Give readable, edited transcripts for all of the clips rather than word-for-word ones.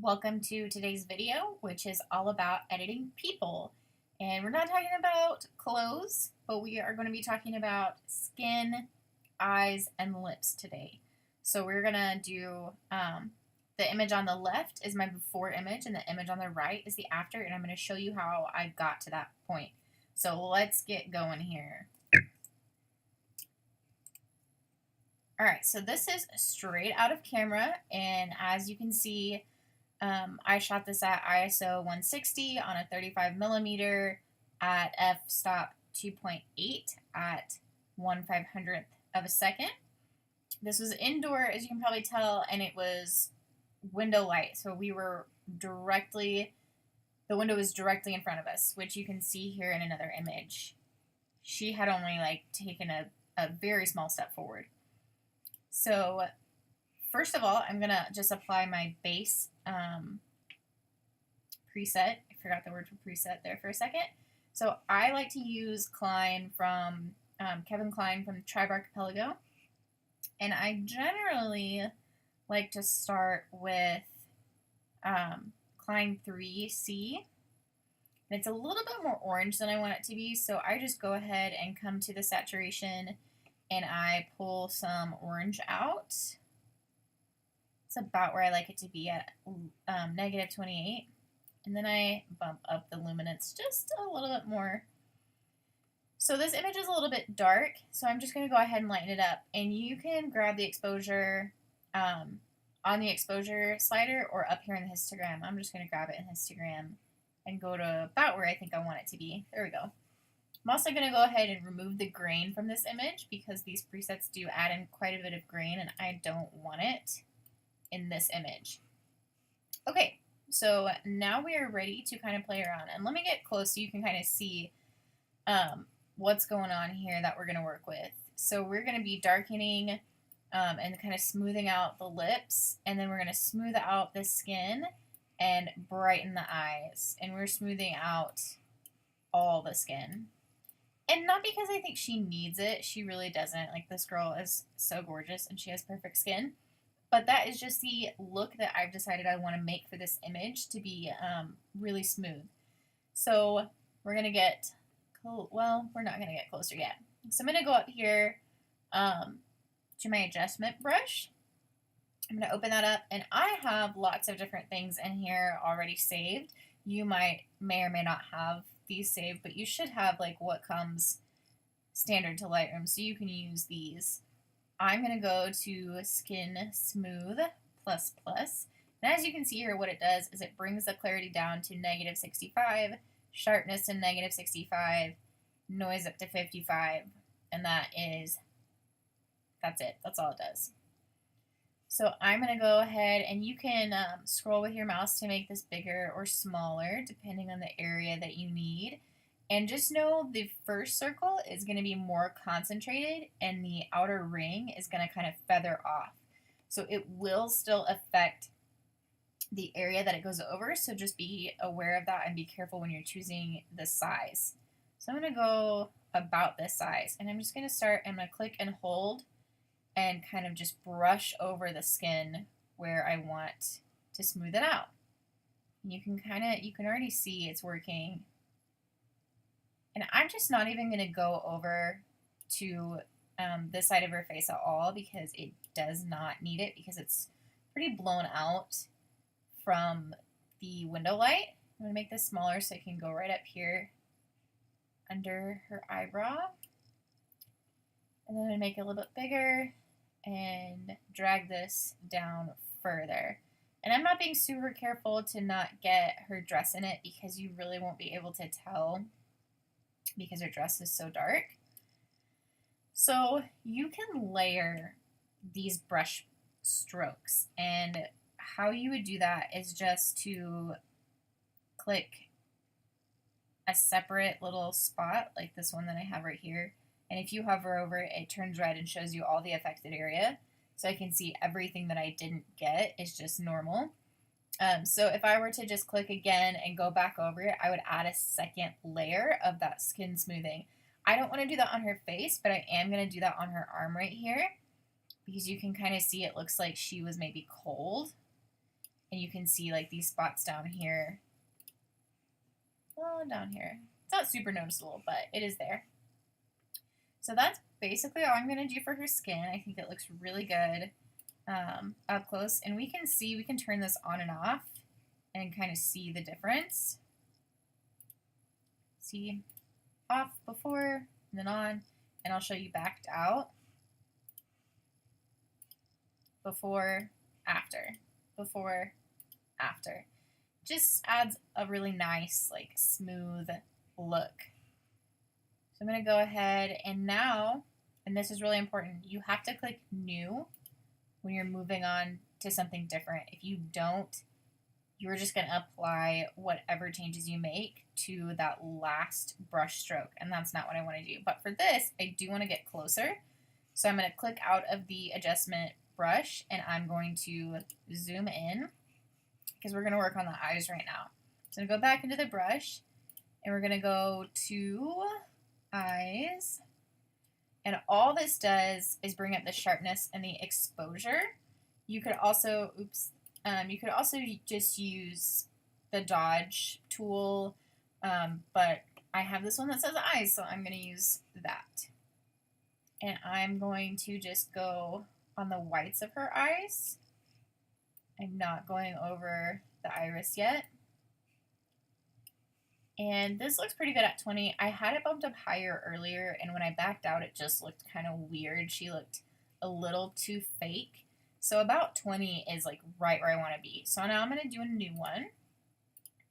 Welcome to today's video, which is all about editing people. And we're not talking about clothes, but we are going to be talking about skin, eyes, and lips today. So we're going to do the image on the left is my before image, and the image on the right is the after, and I'm going to show you how I got to that point. So let's get going here. All right, so this is straight out of camera, and as you can see, I shot this at ISO 160 on a 35 millimeter at f-stop 2.8 at 1/500th of a second. This was indoor, as you can probably tell, and it was window light, so we were directly, the window was directly in front of us, which you can see here in another image. She had only taken a very small step forward. So first of all, I'm gonna just apply my base preset. I forgot the word for preset there for a second. So I like to use Klein from Kevin Klein from Tribe Archipelago, and I generally like to start with Klein 3C. And it's a little bit more orange than I want it to be, so I just go ahead and come to the saturation and I pull some orange out. It's about where I like it to be at negative 28. And then I bump up the luminance just a little bit more. So this image is a little bit dark, so I'm just going to go ahead and lighten it up. And you can grab the exposure on the exposure slider or up here in the histogram. I'm just going to grab it in histogram and go to about where I think I want it to be. There we go. I'm also going to go ahead and remove the grain from this image because these presets do add in quite a bit of grain and I don't want it in this image. Okay, so now we are ready to kind of play around. And let me get close so you can kind of see what's going on here that we're going to work with. So we're going to be darkening and kind of smoothing out the lips. And then we're going to smooth out the skin and brighten the eyes. And we're smoothing out all the skin. And not because I think she needs it. She really doesn't. Like, this girl is so gorgeous and she has perfect skin. But that is just the look that I've decided I want to make for this image to be really smooth. So we're going to get, well, we're not going to get closer yet. So I'm going to go up here to my adjustment brush. I'm going to open that up, and I have lots of different things in here already saved. You may or may not have these saved, but you should have like what comes standard to Lightroom, so you can use these. I'm going to go to Skin Smooth plus plus. And as you can see here, what it does is it brings the clarity down to negative 65, sharpness to negative 65, noise up to 55, and that's it. That's all it does. So I'm going to go ahead, and you can scroll with your mouse to make this bigger or smaller depending on the area that you need. And just know the first circle is going to be more concentrated and the outer ring is going to kind of feather off. So it will still affect the area that it goes over, so just be aware of that and be careful when you're choosing the size. So I'm going to go about this size, and I'm just going to start, I'm going to click and hold and kind of just brush over the skin where I want to smooth it out. And you can already see it's working. And I'm just not even going to go over to this side of her face at all because it does not need it because it's pretty blown out from the window light. I'm going to make this smaller so it can go right up here under her eyebrow. And then I'm going to make it a little bit bigger and drag this down further. And I'm not being super careful to not get her dress in it because you really won't be able to tell because her dress is so dark. So you can layer these brush strokes, and how you would do that is just to click a separate little spot like this one that I have right here. And if you hover over it, it turns red and shows you all the affected area. So I can see everything that I didn't get is just normal. So if I were to just click again and go back over it, I would add a second layer of that skin smoothing. I don't want to do that on her face, but I am going to do that on her arm right here because you can kind of see it looks like she was maybe cold. And you can see like these spots down here. Well, down here. It's not super noticeable, but it is there. So that's basically all I'm going to do for her skin. I think it looks really good up close. And we can turn this on and off and kind of see the difference. See, off before, and then on, and I'll show you backed out. Before, after, before, after. Just adds a really nice, like, smooth look. So I'm going to go ahead and now, and this is really important, you have to click new when you're moving on to something different. If you don't, you're just going to apply whatever changes you make to that last brush stroke, and that's not what I want to do. But for this, I do want to get closer. So I'm going to click out of the adjustment brush, and I'm going to zoom in because we're going to work on the eyes right now. So I'm going to go back into the brush, and we're going to go to eyes. And all this does is bring up the sharpness and the exposure. You could also, just use the dodge tool, but I have this one that says eyes, so I'm going to use that. And I'm going to just go on the whites of her eyes. I'm not going over the iris yet. And this looks pretty good at 20. I had it bumped up higher earlier, and when I backed out, it just looked kind of weird. She looked a little too fake. So about 20 is like right where I want to be. So now I'm going to do a new one,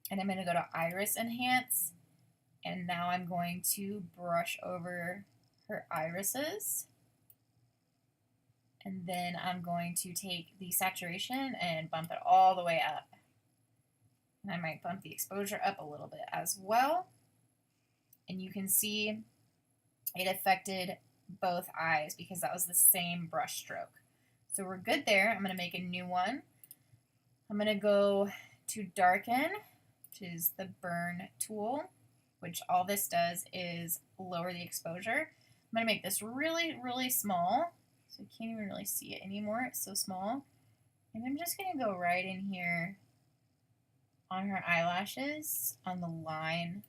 and I'm going to go to Iris Enhance, and now I'm going to brush over her irises. And then I'm going to take the saturation and bump it all the way up. And I might bump the exposure up a little bit as well. And you can see it affected both eyes because that was the same brush stroke. So we're good there. I'm going to make a new one. I'm going to go to Darken, which is the burn tool, which all this does is lower the exposure. I'm going to make this really, really small, so you can't even really see it anymore. It's so small. And I'm just going to go right in here on her eyelashes, on the line,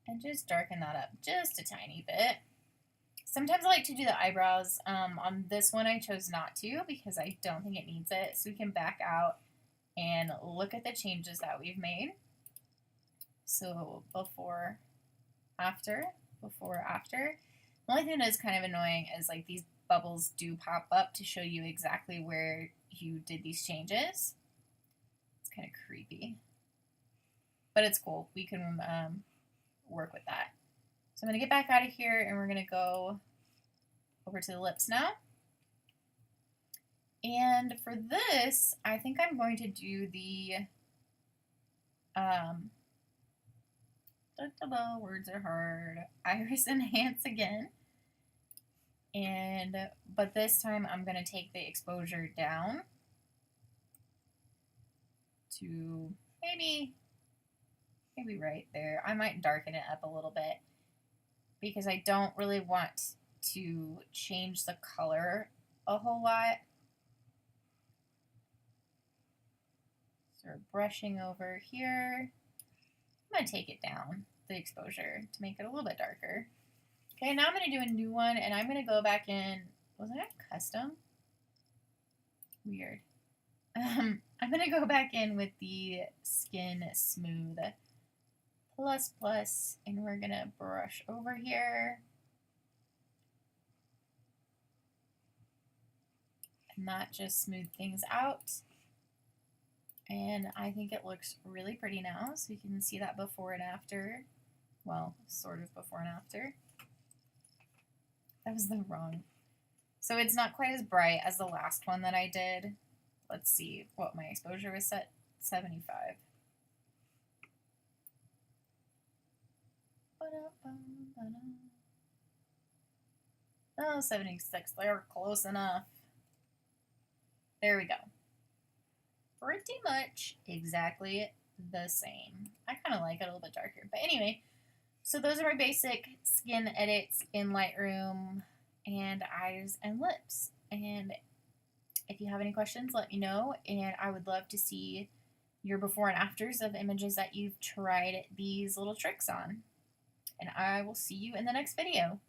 and just darken that up just a tiny bit. Sometimes I like to do the eyebrows. On this one I chose not to because I don't think it needs it. So we can back out and look at the changes that we've made. So before, after, before, after. The only thing that is kind of annoying is like these bubbles do pop up to show you exactly where you did these changes. It's kind of creepy, but it's cool. We can work with that. So I'm going to get back out of here, and we're going to go over to the lips now. And for this, I think I'm going to do the, words are hard, Iris Enhance again. But this time I'm going to take the exposure down to maybe right there. I might darken it up a little bit because I don't really want to change the color a whole lot. So we're brushing over here. I'm going to take it down, the exposure, to make it a little bit darker. Okay, now I'm going to do a new one, and I'm going to go back in. Was it custom? Weird. I'm going to go back in with the Skin Smooth Plus, and we're going to brush over here. And that just smooth things out. And I think it looks really pretty now, so you can see that before and after. Well, sort of before and after. That was the wrong. So it's not quite as bright as the last one that I did. Let's see what my exposure was set. 75. Oh, 76. They're close enough. There we go. Pretty much exactly the same. I kind of like it a little bit darker. But anyway, so those are my basic skin edits in Lightroom and eyes and lips. And If you have any questions, let me know, and I would love to see your before and afters of images that you've tried these little tricks on. And I will see you in the next video.